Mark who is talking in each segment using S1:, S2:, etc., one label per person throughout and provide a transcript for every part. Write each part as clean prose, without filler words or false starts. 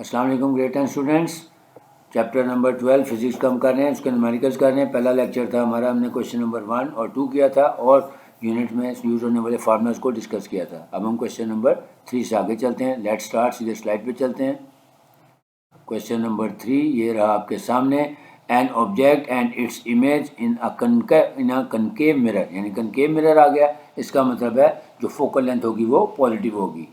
S1: अस्सलाम वालेकुम grade 10 students. Chapter number 12 physics का हम कर रहे हैं, उसके न्यूमेरिकल्स कर रहे हैं। पहला लेक्चर था हमारा, हमने क्वेश्चन नंबर 1 और 2 किया था और यूनिट में यूज होने वाले फार्मूलाज को डिस्कस किया था। अब हम क्वेश्चन नंबर 3 से आगे चलते हैं। लेट्स स्टार्ट, सीधे स्लाइड पे चलते हैं। क्वेश्चन नंबर 3 ये रहा आपके सामने। An object and its image in a concave mirror, यानी कनकेव मिरर आ गया। इसका मतलब है जो फोकल लेंथ होगी वो पॉजिटिव होगी।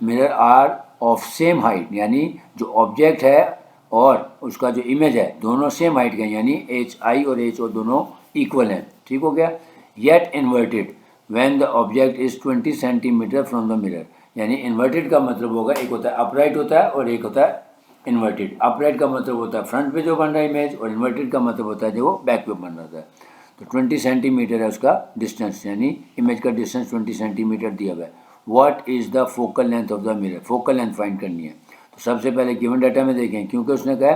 S1: Mirror are of same height, यानी जो ऑब्जेक्ट है और उसका जो इमेज है दोनों सेम हाइट के हैं, यानी एच आई और एच ओ दोनों इक्वल हैं। ठीक हो गया। Yet inverted when the object is 20 centimetre from the mirror, यानी इन्वर्टेड का मतलब होगा, एक होता है अपराइट होता है और एक होता है इन्वर्टेड। अपराइट का मतलब होता है फ्रंट पे जो बन रहा है इमेज, और इन्वर्टेड का मतलब होता है जो बैक पे बन रहा है। तो 20 सेंटीमीटर है उसका डिस्टेंस, यानी इमेज का डिस्टेंस 20 सेंटीमीटर दिया हुआ है। What is the focal length of the mirror, focal length find करनी है। तो सबसे पहले गिवन डाटा में देखें, क्योंकि उसने कहा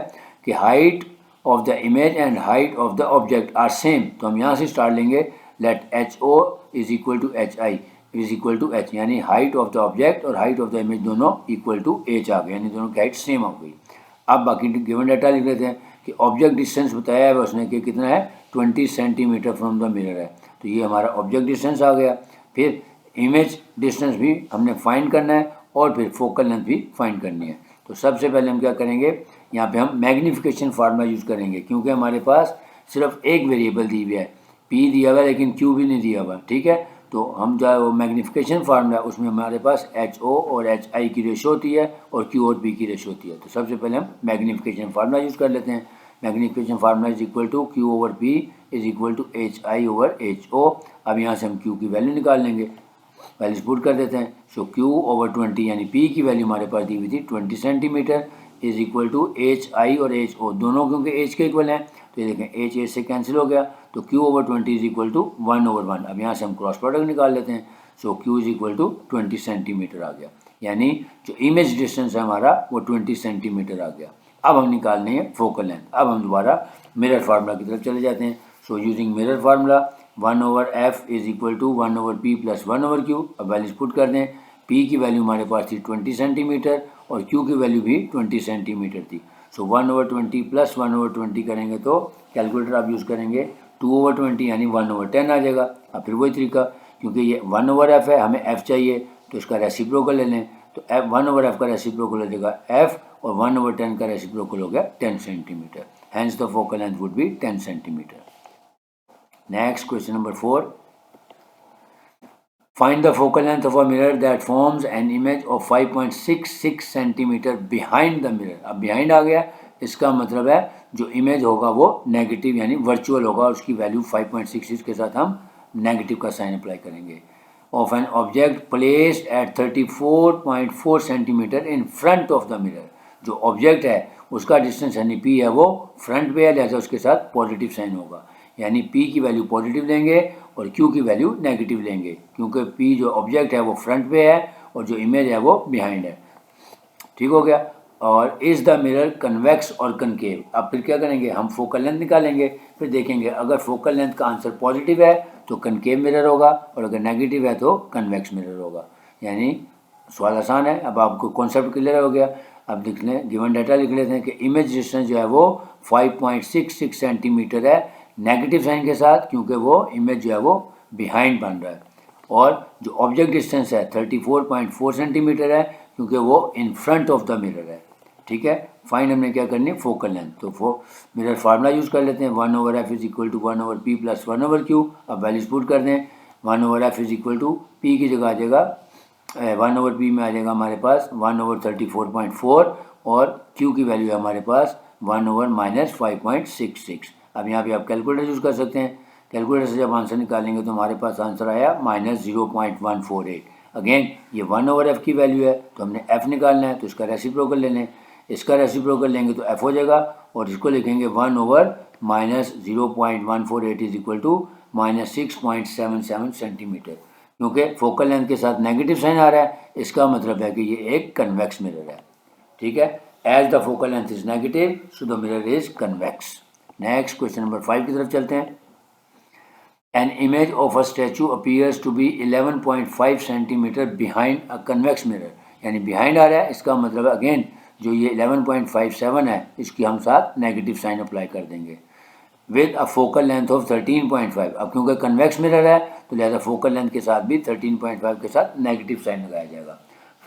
S1: कि height of the image and height of the object are same, तो हम यहाँ से स्टार्ट लेंगे। Let H O is equal to H I is equal to H, यानी हाइट ऑफ द ऑब्जेक्ट और हाइट ऑफ द इमेज दोनों equal to H आ गए, यानी दोनों की हाइट सेम हो गई। अब बाकी गिवन डाटा लिख लेते हैं कि ऑब्जेक्ट डिस्टेंस बताया है उसने कि कितना है, 20 सेंटीमीटर फ्रॉम द मिरर है। तो ये हमारा ऑब्जेक्ट डिस्टेंस आ गया। फिर इमेज डिस्टेंस भी हमने फाइंड करना है और फिर फोकल लेंथ भी फाइंड करनी है। तो सबसे पहले हम क्या करेंगे, यहाँ पे हम मैग्नीफिकेशन फार्मूला यूज़ करेंगे, क्योंकि हमारे पास सिर्फ एक वेरिएबल दी हुई है, पी दिया हुआ है लेकिन क्यू भी नहीं दिया हुआ। ठीक है, तो हम जो है वो मैग्नीफिकेशन फार्मूला, उसमें हमारे पास एच ओ और एच आई की रेशो होती है और क्यू और पी की रेशो होती है। तो सबसे पहले हम मैग्नीफिकेशन फार्मूला यूज़ कर लेते हैं। Magnification formula is equal to Q over P is equal to H I over H O. अब यहाँ से हम क्यू की वैल्यू निकाल लेंगे, वैल्यूज पुट कर देते हैं। सो क्यू ओवर 20, यानी पी की वैल्यू हमारे पास दी हुई थी 20 centimetre, is equal to H I और एच ओ, दोनों क्योंकि एच के इक्वल हैं। तो ये देखें एच से कैंसिल हो गया, तो Q over 20 is equal to 1 over 1। अब यहाँ से हम क्रॉस प्रोडक्ट निकाल लेते हैं। So Q is equal to 20 centimetre आ गया, यानी जो इमेज डिस्टेंस है हमारा वो 20 सेंटीमीटर आ गया। अब हम निकालने हैं फोकल लेंथ। अब हम दोबारा मिरर फार्मूला की तरफ चले जाते हैं। So using mirror formula 1 over F is equal to 1 over P plus 1 over Q. अब वैल्यूज पुट कर दें। पी की वैल्यू हमारे पास थी 20 सेंटीमीटर और क्यू की वैल्यू भी 20 सेंटीमीटर थी। सो 1 ओवर 20 प्लस 1 ओवर 20 करेंगे तो कैलकुलेटर आप यूज़ करेंगे 2 ओवर 20 यानी 1 ओवर 10 आ जाएगा। अब फिर वही तरीका, क्योंकि ये 1 ओवर एफ है, हमें एफ चाहिए तो इसका रेसिप्रोकल ले लें। तो एफ 1 ओवर एफ का रेसिप्रोकल हो जाएगा एफ, और 1 ओवर 10 का रेसिप्रोकल हो गया 10 centimetre. Hence the focal length would be 10 centimetre. Next, question number 4. Find the focal length of a mirror that forms an image of 5.66 centimetre behind the mirror. अब behind आ गया, इसका मतलब है जो इमेज होगा वो नेगेटिव यानी वर्चुअल होगा, और उसकी वैल्यू 5.66 के साथ हम नेगेटिव का साइन अप्लाई करेंगे। Of an object placed at 34.4 centimetre in front of the mirror, जो ऑब्जेक्ट है उसका डिस्टेंस यानी पी है वो फ्रंट पे है, लिहाजा उसके साथ पॉजिटिव साइन होगा, यानी पी की वैल्यू पॉजिटिव लेंगे और क्यू की वैल्यू नेगेटिव लेंगे, क्योंकि पी जो ऑब्जेक्ट है वो फ्रंट पे है और जो इमेज है वो बिहाइंड है। ठीक हो गया। और इज़ द मिरर कन्वेक्स और कनकेव। अब फिर क्या करेंगे, हम फोकल लेंथ निकालेंगे, फिर देखेंगे अगर फोकल लेंथ का आंसर पॉजिटिव है तो कनकेव मिरर होगा, और अगर नेगेटिव है तो कन्वेक्स मिरर होगा। यानी सवाल आसान है। अब आपको कॉन्सेप्ट क्लियर हो गया। अब लिख लें, गिवन डाटा लिख लेते हैं कि इमेज डिस्टेंस जो है वो 5.66 सेंटीमीटर है नेगेटिव साइन के साथ, क्योंकि वो इमेज जो है वो बिहाइंड बन रहा है, और जो ऑब्जेक्ट डिस्टेंस है 34.4 सेंटीमीटर है, क्योंकि वो in front of the mirror है। ठीक है, फाइन हमने क्या करनी है, फोकल लेंथ। तो मिरर फार्मूला यूज़ कर लेते हैं, 1 over F is equal to 1 over P plus 1 over Q. अब वैल्यूज पुट कर दें। 1 over F is equal to P की जगह आ जाएगा 1 ओवर पी में आ जाएगा हमारे पास 1 ओवर 34.4, और क्यू की वैल्यू है हमारे पास 1 ओवर माइनस 5.66। अब यहाँ पे आप कैलकुलेटर यूज़ कर सकते हैं। कैलकुलेटर से जब आंसर निकालेंगे तो हमारे पास आंसर आया माइनस 0.148। अगेन ये 1 ओवर एफ की वैल्यू है, तो हमने एफ निकालना है, तो इसका रेसिप्रोकल ले लें। इसका रेसिप्रोकल लेंगे तो एफ हो जाएगा, और इसको लिखेंगे 1 over minus 0.148 is equal to minus 6.77 centimetre. क्योंकि फोकल लेंथ के साथ नेगेटिव साइन आ रहा है, इसका मतलब है कि ये एक कन्वेक्स मिरर है। ठीक है, as the focal length is negative so the mirror is convex. Next question number 5 की तरफ चलते हैं। An image of a statue appears to be 11.5 centimetre behind a convex mirror, यानी बिहाइंड आ रहा है, इसका मतलब अगेन जो ये 11.57 है इसकी हम साथ नेगेटिव साइन अप्लाई कर देंगे with a focal length of 13.5। अब क्योंकि कन्वेक्स मिरर है तो लिहाजा फोकल लेंथ के साथ भी 13.5 के साथ नेगेटिव साइन लगाया जाएगा।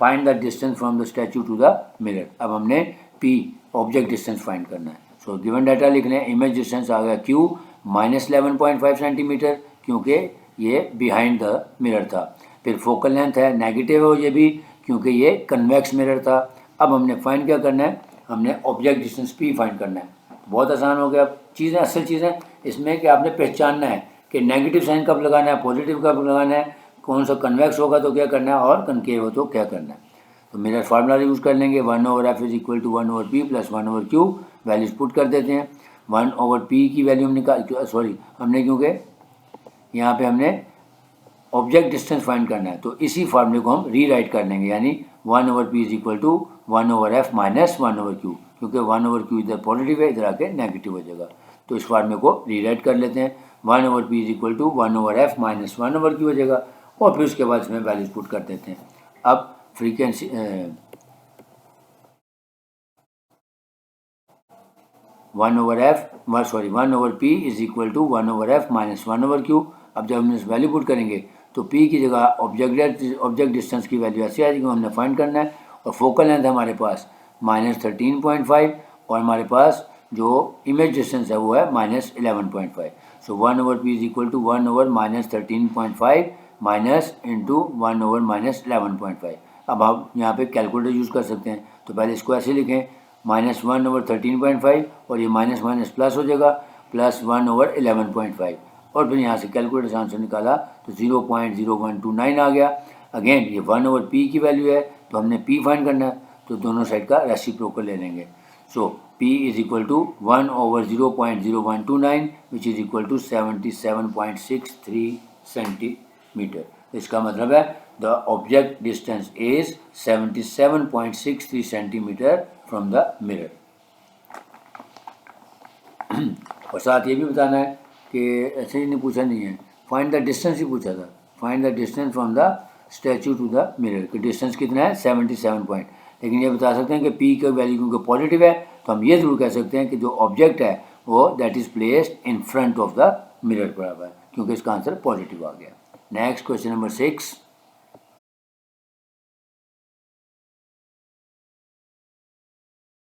S1: Find the distance from the statue to the mirror. अब हमने पी ऑब्जेक्ट डिस्टेंस फाइंड करना है। सो गिवन डाटा लिख लें। इमेज डिस्टेंस आ गया क्यू -11.5 सेंटीमीटर, क्योंकि ये बिहाइंड द मिरर था। फिर फोकल लेंथ है नेगेटिव है ये भी, क्योंकि ये कन्वेक्स मिरर था। अब हमने फाइंड क्या करना है, हमने ऑब्जेक्ट डिस्टेंस पी फाइंड करना है। बहुत आसान हो गया। चीज़ें असल चीज़ें इसमें कि आपने पहचानना है कि नेगेटिव साइन कब लगाना है, पॉजिटिव कब लगाना है, कौन सा कन्वेक्स होगा तो क्या करना है और कनकेव हो तो क्या करना है। तो मिरर फार्मूला यूज़ कर लेंगे। 1/f is equal to 1/p plus 1/q। Values put कर देते हैं। 1/p की वैल्यू हम निकाल हमने क्योंकि यहाँ पे हमने ऑब्जेक्ट डिस्टेंस फाइंड करना है तो इसी फार्मूले को हम रीराइट कर लेंगे, यानी 1/p is equal to 1/f minus 1/q, क्योंकि 1/q इधर पॉजिटिव है, इधर आके नेगेटिव हो जाएगा। तो इस फार्मूले को रीराइट कर लेते हैं। 1/p is equal to 1/f minus 1/q हो जाएगा और फिर उसके बाद इसमें वैल्यूज पुट कर देते हैं। अब frequency 1/p is equal to 1/f minus 1/q। अब जब हम इस वैल्यू पुट करेंगे तो p की जगह ऑब्जेक्ट डिस्टेंस की वैल्यू ऐसी आएगी, हमने फाइंड करना है। और फोकल लेंथ है हमारे पास -13.5 और हमारे पास जो इमेज डिस्टेंस है वो है -11.5। So 1/p is equal to 1/-13.5 minus into 1/-11.5। अब आप यहाँ पे कैलकुलेटर यूज़ कर सकते हैं। तो पहले इसको ऐसे लिखें -1/13.5 और ये माइनस माइनस प्लस हो जाएगा प्लस 1/11.5 और फिर यहाँ से कैलकुलेटर से आंसर निकाला तो 0.0129 आ गया। अगेन ये 1/p की वैल्यू है तो हमने p फाइंड करना है, तो दोनों साइड का रेसिप्रोकल ले लेंगे। So p is equal to 1/0.0129 which is equal to 77.63 centimetre. इसका मतलब है the object distance is 77.63 centimetre from the mirror. और साथ ये भी बताना है कि ऐसे ही नहीं पूछा नहीं है, फाइंड द डिस्टेंस ही पूछा था। Find the distance from the statue to the mirror कि डिस्टेंस कितना है 77 पॉइंट। लेकिन ये बता सकते हैं कि p का वैल्यू क्योंकि पॉजिटिव है तो हम ये जरूर कह सकते हैं कि जो ऑब्जेक्ट है वो that is placed in front of the mirror बराबर है, क्योंकि इसका आंसर पॉजिटिव आ गया। Next question number 6।